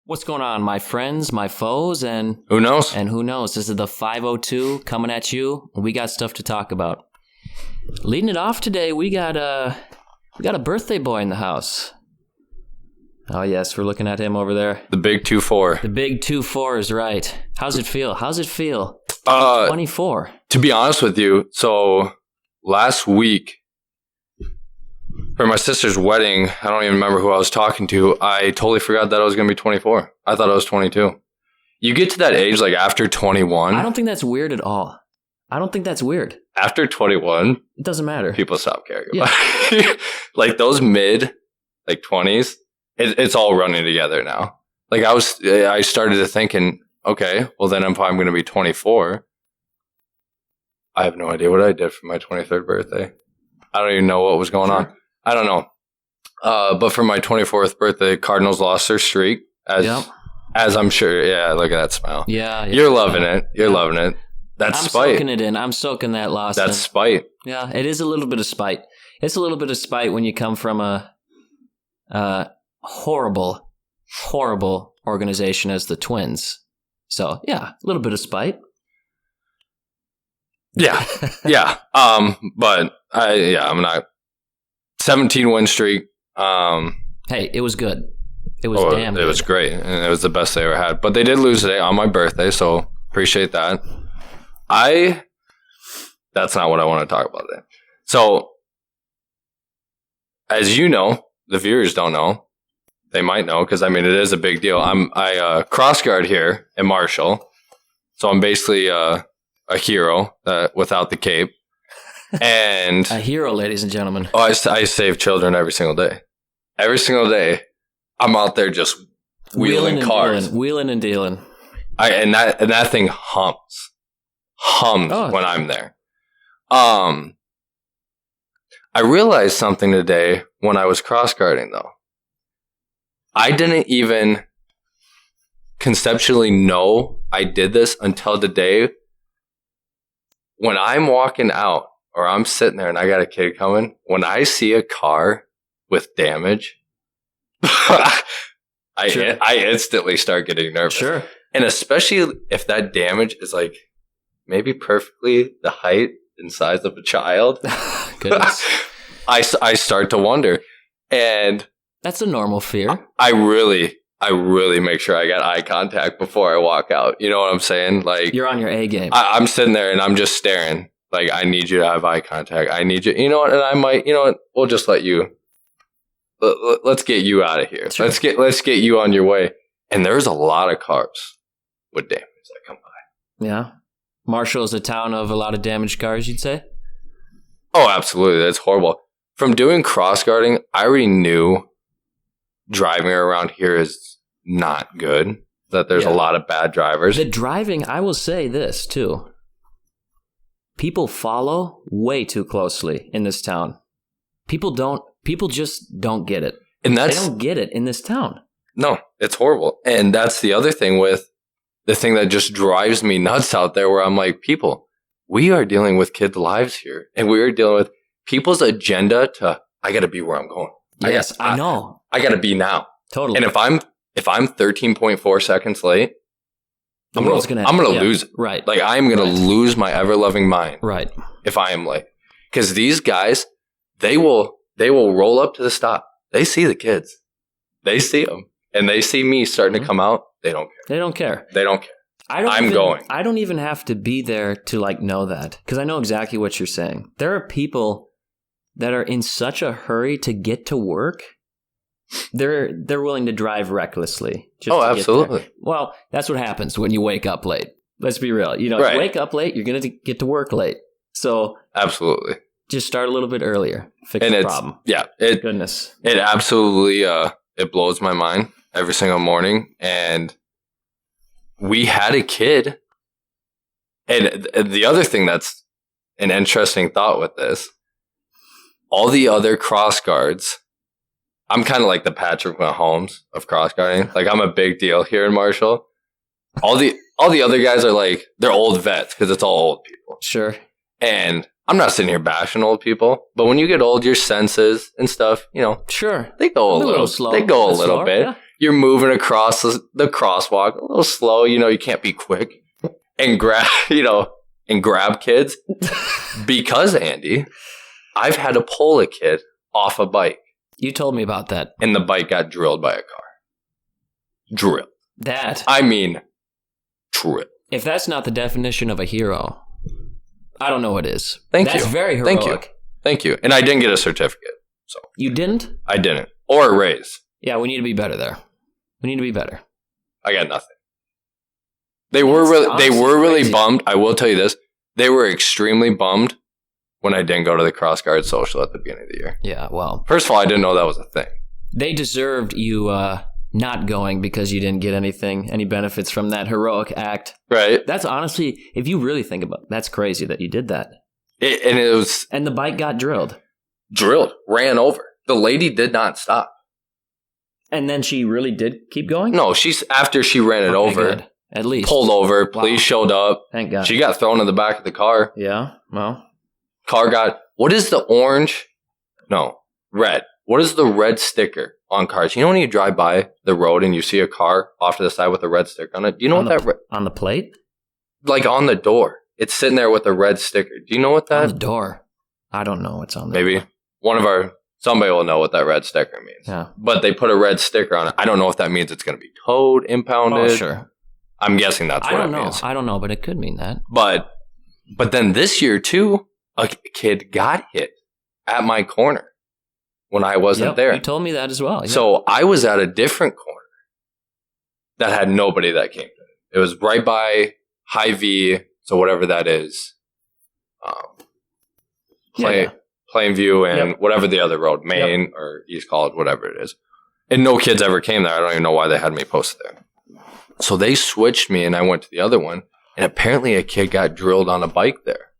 What's going on, my friends, my foes, and who knows? And who knows? This is the 502 coming at you. We got stuff to talk about. Leading it off today, we got a birthday boy in the house. Oh yes, we're looking at him over there. The big 2-4. The big 2-4 is right. How's it feel? 24. To be honest with you, so last week for my sister's wedding, I don't even remember who I was talking to. I totally forgot that I was going to be 24. I thought I was 22. You get to that age, like after 21. I don't think that's weird at all. I don't think that's weird. After 21, it doesn't matter. People stop caring about it. Like those mid, like 20s, it's all running together now. Like I started to thinking, okay, well then if I'm going to be 24, I have no idea what I did for my 23rd birthday. I don't even know what was going on. I don't know. But for my 24th birthday, Cardinals lost their streak. As I'm sure. Yeah, look at that smile. Yeah. You're loving it. You're loving it. That's spite. I'm soaking it in. I'm soaking that loss. That's spite. Yeah, it is a little bit of spite. It's a little bit of spite when you come from a horrible, horrible organization as the Twins. So, yeah, a little bit of spite. Yeah. Yeah. But I'm not. 17 win streak. Hey, it was good. It was damn good. It was great. And it was the best they ever had. But they did lose today on my birthday, so appreciate that. That's not what I want to talk about today. So, as you know, the viewers don't know. They might know because, it is a big deal. I cross guard here in Marshall. So I'm basically a hero without the cape. And a hero, ladies and gentlemen. Oh, I save children every single day. Every single day, I'm out there just wheeling cars, wheeling and dealing. And that thing hums when I'm there. I realized something today when I was cross guarding though. I didn't even conceptually know I did this until today. When I'm walking out. Or I'm sitting there and I got a kid coming. When I see a car with damage, I instantly start getting nervous. Sure. And especially if that damage is like maybe perfectly the height and size of a child. Goodness. I start to wonder. And that's a normal fear. I really make sure I got eye contact before I walk out. You know what I'm saying? Like you're on your A game. I'm sitting there and I'm just staring. Like, I need you to have eye contact. I need you. You know what? And I might, we'll just let you. Let's get you out of here. Sure. Let's get you on your way. And there's a lot of cars with damage that come by. Yeah. Marshall is a town of a lot of damaged cars, you'd say? Oh, absolutely. That's horrible. From doing cross guarding, I already knew driving around here is not good. That there's a lot of bad drivers. The driving, I will say this too. People follow way too closely in this town. People just don't get it. And they don't get it in this town. No, it's horrible. And that's the other thing with the thing that just drives me nuts out there where I'm like, people, we are dealing with kids' lives here. And we are dealing with people's agenda to, I got to be where I'm going. Yes, I know. I got to be now. Totally. And if I'm 13.4 seconds late, I'm gonna lose it. Right. Like I'm gonna lose my ever loving mind. Right. If I am late, because these guys, they will roll up to the stop. They see the kids, they see them, and they see me starting to come out. They don't care. They don't care. They don't care. I don't even have to be there to know that because I know exactly what you're saying. There are people that are in such a hurry to get to work. They're willing to drive recklessly. Absolutely. Well, that's what happens when you wake up late. Let's be real. You wake up late, you're going to get to work late. So absolutely, just start a little bit earlier. Fix the problem. Yeah. Goodness. It absolutely it blows my mind every single morning. And we had a kid. And the other thing that's an interesting thought with this, all the other cross guards. I'm kind of like the Patrick Mahomes of cross guarding. Like I'm a big deal here in Marshall. All the other guys are like they're old vets because it's all old people. Sure. And I'm not sitting here bashing old people, but when you get old, your senses and stuff, sure, they go a little slow. They go a little bit. Yeah. you're moving across the crosswalk a little slow. You can't be quick and grab kids. Because, Andy, I've had to pull a kid off a bike. You told me about that. And the bike got drilled by a car. Drilled. I mean, drilled. If that's not the definition of a hero, I don't know what is. That's very heroic. Thank you. And I didn't get a certificate. So you didn't? I didn't. Or a raise. Yeah, we need to be better there. We need to be better. I got nothing. They were really bummed. I will tell you this. They were extremely bummed when I didn't go to the cross guard social at the beginning of the year. Yeah, well. First of all, I didn't know that was a thing. They deserved you not going because you didn't get any benefits from that heroic act. Right. That's honestly, if you really think about it, that's crazy that you did that. And the bike got drilled. Ran over. The lady did not stop. And then she really did keep going? No, after she ran it over. Good. At least. Pulled over. Police showed up. Thank God. She got thrown in the back of the car. Yeah, well. Car got, what is the orange? No, red. What is the red sticker on cars? You know when you drive by the road and you see a car off to the side with a red sticker on it? Do you know on the plate? Like on the door. It's sitting there with a red sticker. Do you know what that? On the door. I don't know what's on there. Maybe somebody will know what that red sticker means. Yeah. But they put a red sticker on it. I don't know if that means it's going to be towed, impounded. Oh, sure. I'm guessing that's what it means. I don't know, but it could mean that. But then this year too, a kid got hit at my corner when I wasn't there. You told me that as well. Yep. So I was at a different corner that had nobody that came to it. It was right by Hy-Vee, so whatever that is. Plainview and whatever the other road, Main or East College, whatever it is. And no kids ever came there. I don't even know why they had me posted there. So they switched me and I went to the other one. And apparently a kid got drilled on a bike there.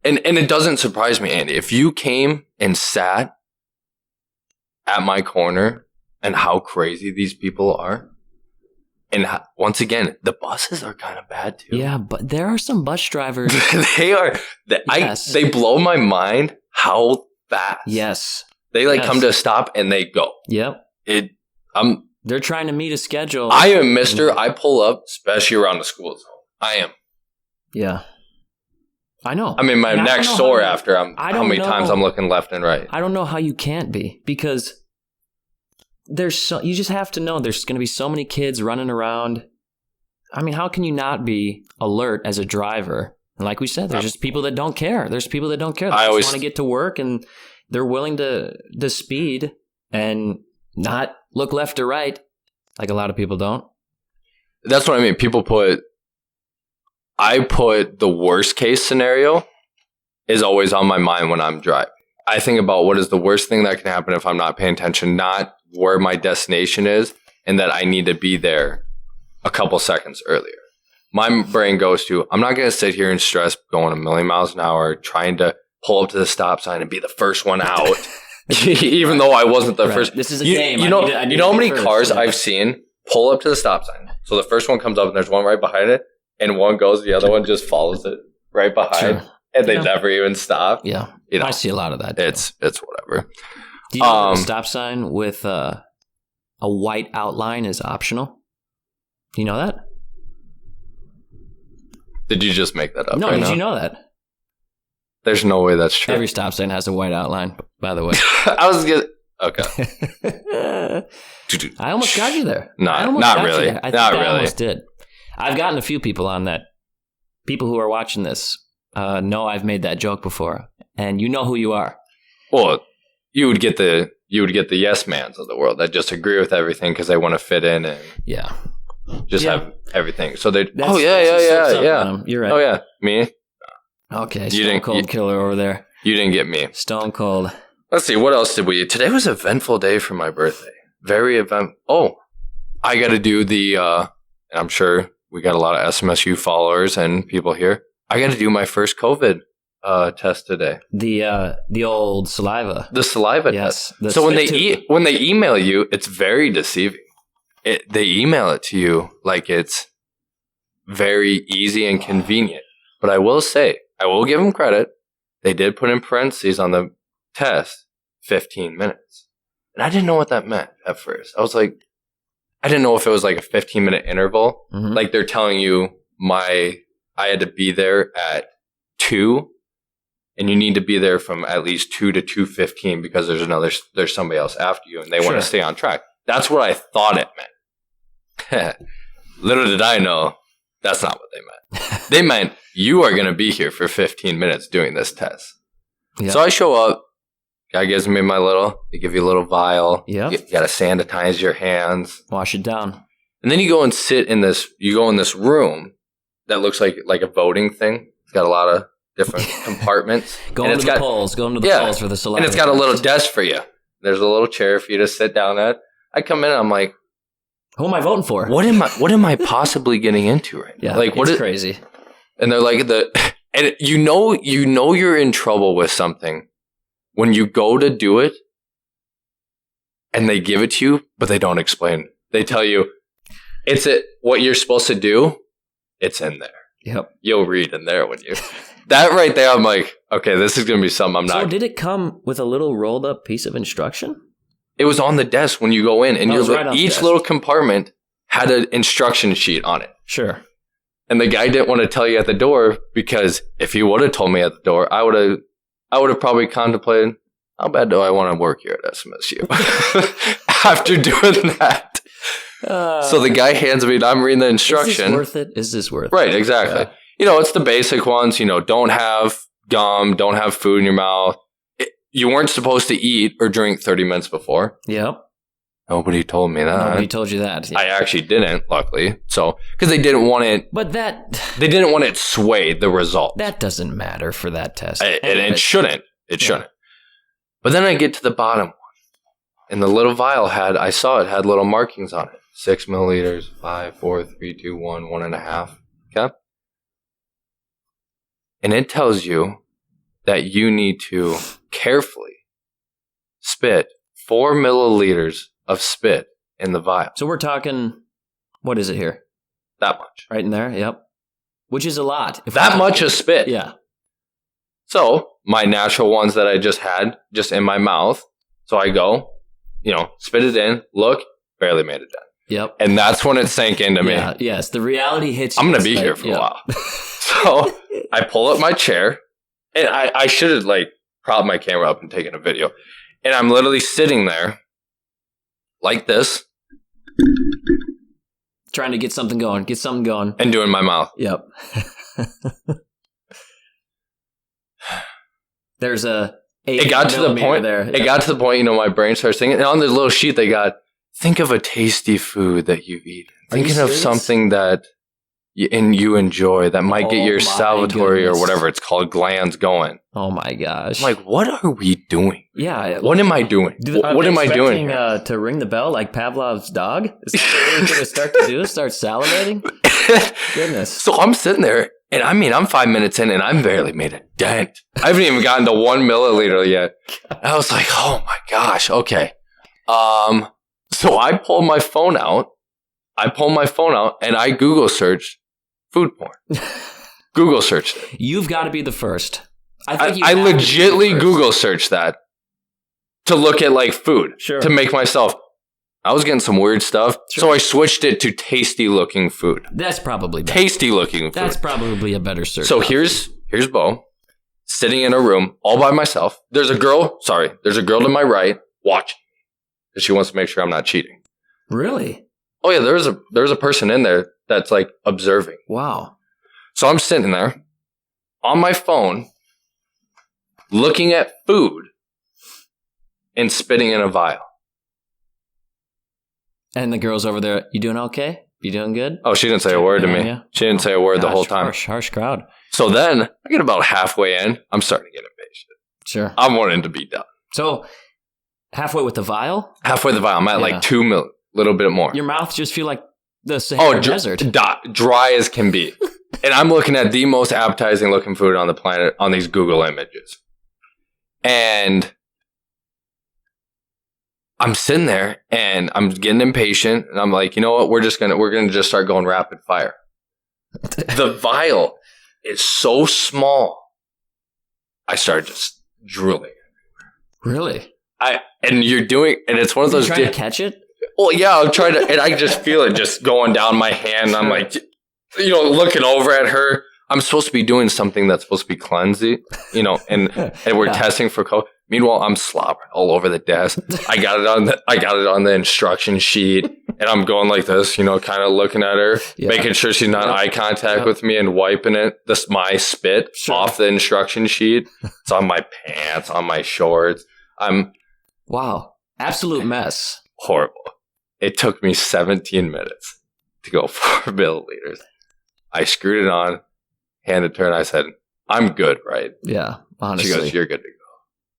And it doesn't surprise me, Andy. If you came and sat at my corner and how crazy these people are. And once again, the buses are kind of bad too. Yeah, but there are some bus drivers. They are. Yes. They blow my mind how fast. Yes. They come to a stop and they go. Yep. They're trying to meet a schedule. I am I pull up, especially around the school zone. I am. Yeah. I know. I'm in my next door after how many times I'm looking left and right. I don't know how you can't be, because you just have to know there's going to be so many kids running around. I mean, how can you not be alert as a driver? And like we said, there's just people that don't care. There's people that don't care. They just want to get to work, and they're willing to speed and not look left or right, like a lot of people don't. That's what I mean. I put the worst case scenario is always on my mind when I'm driving. I think about what is the worst thing that can happen if I'm not paying attention, not where my destination is, and that I need to be there a couple seconds earlier. My brain goes to, I'm not going to sit here and stress going a million miles an hour, trying to pull up to the stop sign and be the first one out, even though I wasn't the first. This is a game. You know how many cars I've seen pull up to the stop sign? So the first one comes up and there's one right behind it, and one goes, the other one just follows it right behind, and they never even stop. Yeah, I see a lot of that. It's whatever. Do you know that a stop sign with a white outline is optional? Do you know that? Did you just make that up? No, did you know that? There's no way that's true. Every stop sign has a white outline, by the way. I was good. Okay. I almost got you there. No, not really. I almost did. I've gotten a few people on that. People who are watching this know I've made that joke before, and you know who you are. Well, you would get the yes mans of the world that just agree with everything because they want to fit in and have everything. So they yeah. You're right. Oh yeah, me. Okay, Stone Cold Killer over there. You didn't get me. Stone Cold. Let's see, what else did we... Today was an eventful day for my birthday. Very event... Oh, I got to do the... I'm sure we got a lot of SMSU followers and people here. I got to do my first COVID test today. The old saliva. The saliva test. So when they email you, it's very deceiving. They email it to you like it's very easy and convenient. But I will say, I will give them credit. They did put in parentheses on the test 15 minutes. And I didn't know what that meant at first. I was like, I didn't know if it was like a 15-minute interval. Mhm. Like they're telling you I had to be there at 2, and you need to be there from at least 2 to 2:15 because there's somebody else after you and they want Sure. to stay on track. That's what I thought it meant. Little did I know, that's not what they meant. They meant you are going to be here for 15 minutes doing this test. Yep. So I show up. Guy gives me they give you a little vial. Yep. You got to sanitize your hands. Wash it down. And then you go and you go in this room that looks like a voting thing. It's got a lot of different compartments. Going to the polls for the selection. And it's got a little desk for you. There's a little chair for you to sit down at. I come in and I'm like, who am I voting for? what am I possibly getting into right now? Yeah, like, it's crazy. And they're like, and you know you're in trouble with something when you go to do it and they give it to you, but they don't explain. They tell you, what you're supposed to do, it's in there. Yep. You'll read in there when you... That right there, I'm like, okay, this is going to be something I'm not... So did it come with a little rolled up piece of instruction? It was on the desk when you go in, and each little compartment had an instruction sheet on it. Sure. And the guy didn't want to tell you at the door because if he would have told me at the door, I would have probably contemplated, how bad do I want to work here at SMSU after doing that? So the guy hands me, and I'm reading the instruction. Is this worth it? Right, exactly. Yeah. It's the basic ones. Don't have gum, don't have food in your mouth. You weren't supposed to eat or drink 30 minutes before. Yep. Nobody told me that. Nobody told you that. Yeah. I actually didn't, luckily. So, because they didn't want it. But they didn't want it sway the result. That doesn't matter for that test. It shouldn't. It shouldn't. But then I get to the bottom one. And the little vial had little markings on it. 6 milliliters, 5, 4, 3, 2, 1, 1.5. Okay? And it tells you that you need to carefully spit 4 milliliters of spit in the vial. So we're talking, what is it here? That much. Right in there, yep. Which is a lot. That much of spit. Yeah. So my natural ones that I just had, just in my mouth. So I go, spit it in, look, barely made it done. Yep. And that's when it sank into me. Yeah, yes, the reality hits you. I'm going to be here for a while. So I pull up my chair, and I should have propped my camera up and taken a video. And I'm literally sitting there like this. Trying to get something going. And doing my mouth. Yep. There's it got to the point there. It got to the point, my brain starts thinking. And on this little sheet, they got, think of a tasty food that you've eaten. Thinking of something that you enjoy that might get your salivatory or whatever it's called glands going. Oh my gosh! I'm like, what are we doing? Yeah. What am I doing? What am I doing? To ring the bell like Pavlov's dog? Is that what we're going to start to do? Start salivating? Goodness. So I'm sitting there, and I'm 5 minutes in, and I've barely made a dent. I haven't even gotten to 1 milliliter yet. And I was like, oh my gosh, okay. So I pulled my phone out. And I Google searched food porn. Google searched it. You've got to be the first. I legitimately Google searched that to look at food. Sure. To make myself. I was getting some weird stuff. Sure. So I switched it to tasty looking food. That's probably better. Tasty looking food. That's probably a better search. So here's Bo sitting in a room all by myself. There's a girl to my right watching me because she wants to make sure I'm not cheating. Really? Oh yeah, there's a person in there that's observing. Wow. So I'm sitting there on my phone looking at food and spitting in a vial. And the girl's over there, you doing okay? You doing good? Oh, she didn't say a word to me. Yeah. She didn't say a word the whole time. Harsh crowd. So then I get about halfway in. I'm starting to get impatient. Sure. I'm wanting to be done. So halfway with the vial? Halfway the vial. I'm at 2 mil. Little bit more. Your mouth just feel like the Sahara Desert. Dry as can be. And I'm looking at the most appetizing looking food on the planet on these Google images. And I'm sitting there and I'm getting impatient and I'm like, you know what? We're going to just start going rapid fire. The vial is so small. I started just drooling. Really? and you're doing, and it's one of those. Trying to catch it? Well, yeah, I'm trying to, and I just feel it just going down my hand. I'm like, looking over at her. I'm supposed to be doing something that's supposed to be cleansing, and we're testing for COVID. Meanwhile, I'm slobbering all over the desk. I got it on the instruction sheet, and I'm going like this, kind of looking at her, making sure she's not eye contact with me, and wiping my spit off the instruction sheet. It's on my pants, on my shorts. Wow, absolute mess. Horrible. It took me 17 minutes to go 4 milliliters. I screwed it on, handed her, and I said, "I'm good, right?" Yeah, honestly. She goes, "You're good to go."